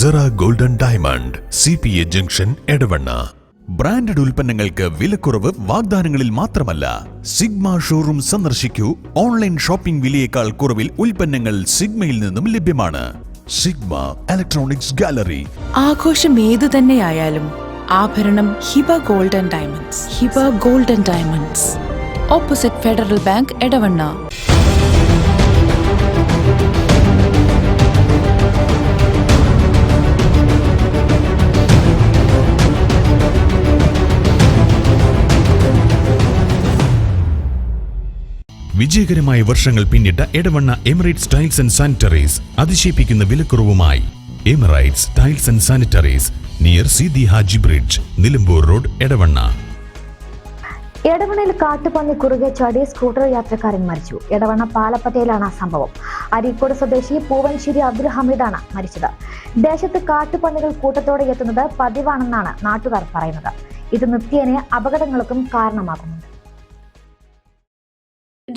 Zara Golden Diamond, CPA Junction, Edavanna. Branded ഉൽപ്പന്നങ്ങൾക്ക് വിലക്കുറവ് വാഗ്ദാനങ്ങളിൽ മാത്രമല്ല. സിഗ്മ ഷോറൂം സന്ദർശിക്കൂ. ഓൺലൈൻ ഷോപ്പിംഗ് വിലയേക്കാൾ കുറവിൽ ഉൽപ്പന്നങ്ങൾ സിഗ്മയിൽ നിന്നും ലഭ്യമാണ്. Sigma electronics gallery. ആഘോഷം ഏതു തന്നെയായാലും ആഭരണം Hiba golden diamonds. Hiba golden diamonds, opposite federal bank, Edavanna. വിജയകരമായ വർഷങ്ങൾ പിന്നിട്ട Edavanna Emirates tiles and sanitaries അതിശയിപ്പിക്കുന്ന വിലക്കുറവുമായി. Emirates tiles and sanitaries, near Seethi Haji bridge, Nilambur road, Edavanna. എടവണ്ണയിൽ കാട്ടുപന്നി കുറുകെ ചാടി സ്കൂട്ടർ യാത്രക്കാരൻ മരിച്ചു. എടവണ്ണ പാലപ്പറ്റയിലാണ് സംഭവം. അരീക്കോട് സ്വദേശി പൂവൻശ്ശേരി അബ്ദുൽ ഹമീദാണ് മരിച്ചത്. ദേശത്ത് കാട്ടുപന്നികൾ കൂട്ടത്തോടെ എത്തുന്നത് പതിവാണെന്നാണ് നാട്ടുകാർ പറയുന്നത്. ഇത് നിത്യേന അപകടങ്ങൾക്കും കാരണമാകുന്നുണ്ട്.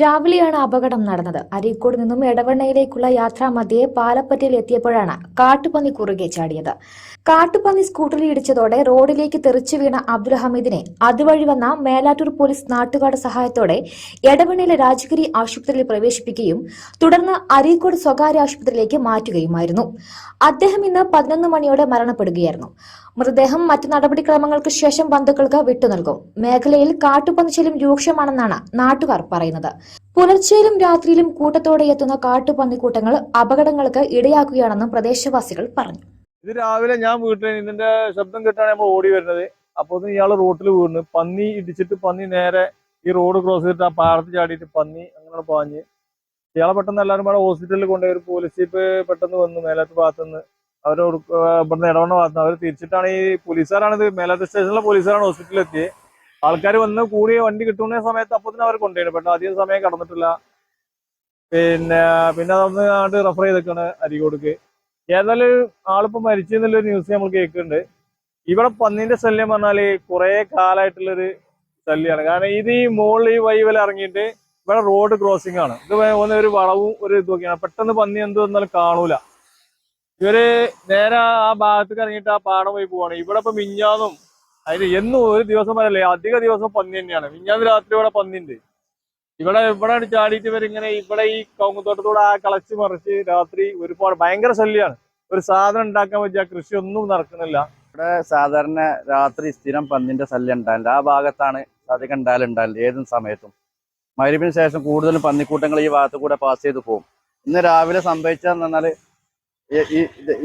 രാവിലെയാണ് അപകടം നടന്നത്. അരീക്കോട് നിന്നും എടവണ്ണയിലേക്കുള്ള യാത്രാമധ്യേ പാലപ്പറ്റയിൽ എത്തിയപ്പോഴാണ് കാട്ടുപന്നി കുറുകെ ചാടിയത്. കാട്ടുപന്നി സ്കൂട്ടറിൽ ഇടിച്ചതോടെ റോഡിലേക്ക് തെറിച്ചു വീണ അബ്ദുൽ ഹമീദിനെ അതുവഴി വന്ന മേലാറ്റൂർ പോലീസ് നാട്ടുകാരുടെ സഹായത്തോടെ എടവണ്ണയിലെ രാജഗിരി ആശുപത്രിയിൽ പ്രവേശിപ്പിക്കുകയും തുടർന്ന് അരീക്കോട് സ്വകാര്യ ആശുപത്രിയിലേക്ക് മാറ്റുകയുമായിരുന്നു. അദ്ദേഹം ഇന്ന് 11 മണിയോടെ മരണപ്പെടുകയായിരുന്നു. മൃതദേഹം മറ്റ് നടപടിക്രമങ്ങൾക്ക് ശേഷം ബന്ധുക്കൾക്ക് വിട്ടുനൽകും. മേഖലയിൽ കാട്ടുപന്നിശല്യം രൂക്ഷമാണെന്നാണ് നാട്ടുകാർ പറയുന്നത്. പുലർച്ചെയിലും രാത്രിയിലും കൂട്ടത്തോടെ എത്തുന്ന കാട്ടുപന്നിക്കൂട്ടങ്ങൾ അപകടങ്ങൾക്ക് ഇടയാക്കുകയാണെന്നും പ്രദേശവാസികൾ പറഞ്ഞു. ഇത് രാവിലെ ഞാൻ വീട്ടിൽ ഇതിന്റെ ശബ്ദം കേട്ടാണ് നമ്മൾ ഓടി വരുന്നത്. അപ്പോൾ ഇയാൾ റോട്ടിൽ വീണ് പന്നി ഇടിച്ചിട്ട് പന്നി നേരെ ഈ റോഡ് ക്രോസ് ചെയ്തിട്ട് ആ പാടത്ത് ചാടിയിട്ട് പന്നി അങ്ങനെ പാഞ്ഞ് ഇയാളെ പെട്ടെന്ന് എല്ലാവരും ഇവിടെ ഹോസ്പിറ്റലിൽ കൊണ്ടുപോയി. ഒരു പോലീസ് ജീപ്പ് പെട്ടെന്ന് വന്നു മേലാറ്റ് ഭാഗത്തുനിന്ന്. അവർ ഇവിടുന്ന് ഇടവണ്ണ ഭാഗത്തുനിന്ന് അവർ തിരിച്ചിട്ടാണ് ഈ പോലീസുകാരാണ് ഇത് മേലാറ്റ് സ്റ്റേഷനിലെ പോലീസുകാരാണ് ഹോസ്പിറ്റലിൽ എത്തി. ആൾക്കാർ വന്ന് കൂടിയ വണ്ടി കിട്ടുന്ന സമയത്ത് അപ്പോൾ തന്നെ അവർ കൊണ്ടുപോയി. പെട്ടെന്ന് അധികം സമയം കടന്നിട്ടില്ല. പിന്നെ അതൊന്ന് ആണ്ട് റെഫർ ചെയ്തേക്കാണ് അരീക്കോടേക്ക്. ഏതായാലും ആളിപ്പോ മരിച്ചെന്നുള്ളൊരു ന്യൂസ് നമ്മൾ കേൾക്കുന്നുണ്ട്. ഇവിടെ പന്നീന്റെ ശല്യം പറഞ്ഞാല് കുറെ കാലമായിട്ടുള്ളൊരു ശല്യമാണ്. കാരണം ഇത് ഈ മുകളിൽ ഈ വൈവല ഇറങ്ങിയിട്ട് ഇവിടെ റോഡ് ക്രോസിംഗ് ആണ്. ഇത് പോകുന്ന ഒരു വളവും ഒരു ഇതൊക്കെയാണ്. പെട്ടെന്ന് പന്നി എന്ത് വന്നാലും കാണൂല. ഇവര് നേരെ ആ ഭാഗത്തേക്ക് ഇറങ്ങിയിട്ട് ആ പാടം പോയി പോവാണ്. ഇവിടെ ഇപ്പൊ മിഞ്ഞാന്നും അതിന് എന്നും ഒരു ദിവസം വരല്ലേ, അധിക ദിവസം പന്നി തന്നെയാണ്. മിഞ്ഞാന്ന് രാത്രി ഇവിടെ പന്നിണ്ട്. ഇവിടെ ചാടിയിട്ട് ഇവരിങ്ങനെ ഇവിടെ ഈ കവുങ്ങത്തോട്ടത്തോടെ ആ കളച്ച് മറിച്ച് രാത്രി ഒരുപാട് ഭയങ്കര ശല്യമാണ്. ഒരു സാധനം ഉണ്ടാക്കാൻ പറ്റിയ കൃഷി ഒന്നും നടക്കുന്നില്ല. ഇവിടെ സാധാരണ രാത്രി സ്ഥിരം പന്നിന്റെ ശല്യം ഉണ്ടാവില്ല. ആ ഭാഗത്താണ് അധികം ഉണ്ടാവില്ല ഏതും സമയത്തും. മഗ്‌രിബിന് ശേഷം കൂടുതലും പന്നിക്കൂട്ടങ്ങൾ ഈ ഭാഗത്ത് കൂടെ പാസ് ചെയ്ത് പോകും. ഇന്ന് രാവിലെ സംഭവിച്ചതെന്ന് പറഞ്ഞാൽ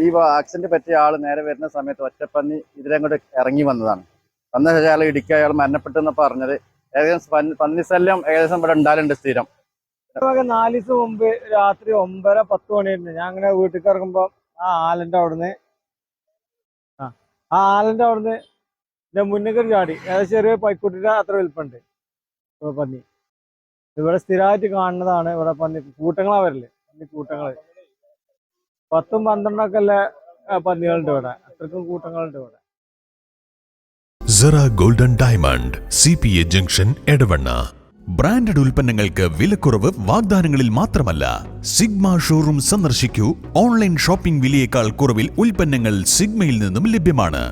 ഈ ആക്സിഡന്റ് പറ്റിയ ആൾ നേരെ വരുന്ന സമയത്ത് ഒറ്റപ്പന്നി ഇതിലങ്ങോട്ട് ഇറങ്ങി വന്നതാണ്. വന്ന ശേഷം അയാൾ ഇടിക്കുക, അയാൾ മരണപ്പെട്ടെന്ന് പറഞ്ഞത്. ഏകദേശം പന്നിശല്യം ഏകദേശം ഇവിടെ ഉണ്ടാലുണ്ട് സ്ഥിരം. 4 ദിവസം മുമ്പ് രാത്രി 9-10 മണിയായിരുന്നു. ഞാൻ അങ്ങനെ വീട്ടിൽ ഇറങ്ങുമ്പോ ആ ആലിന്റെ അവിടുന്ന് എന്റെ മുന്നേക്ക് ചാടി. ഏകദേശം ചെറിയ പൈക്കുട്ടിന്റെ അത്ര വലിപ്പുണ്ട് പന്നി. ഇവിടെ സ്ഥിരമായിട്ട് കാണുന്നതാണ്. ഇവിടെ പന്നി കൂട്ടങ്ങളാ വരല്. പന്നി കൂട്ടങ്ങള് 10-12 അല്ലേ പന്നികളുണ്ട് ഇവിടെ. അത്രക്കും കൂട്ടങ്ങളുണ്ട് ഇവിടെ. Zara Golden Diamond, CPA Junction, Edavanna. Branded ഉൽപ്പന്നങ്ങൾക്ക് വിലക്കുറവ് വാഗ്ദാനങ്ങളിൽ മാത്രമല്ല. സിഗ്മ ഷോറൂം സന്ദർശിക്കൂ. ഓൺലൈൻ ഷോപ്പിംഗ് വിലയേക്കാൾ കുറവിൽ ഉൽപ്പന്നങ്ങൾ സിഗ്മയിൽ നിന്നും ലഭ്യമാണ്.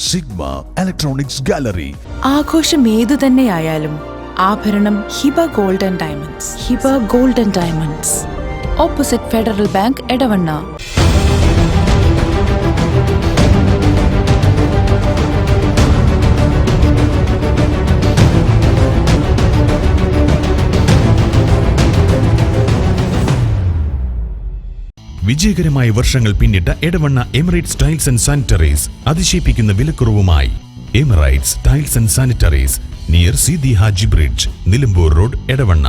Sigma electronics gallery. ആഘോഷം ഏതു തന്നെയായാലും ആഭരണം Hiba golden diamonds. Hiba golden diamonds, opposite federal bank, Edavanna. വിജയകരമായ വർഷങ്ങൾ പിന്നിട്ട Edavanna Emirates tiles and sanitaries അതിശയിപ്പിക്കുന്ന വിലക്കുറവുമായി. Emirates tiles and sanitaries, near Seethi Haji bridge, Nilambur road, Edavanna.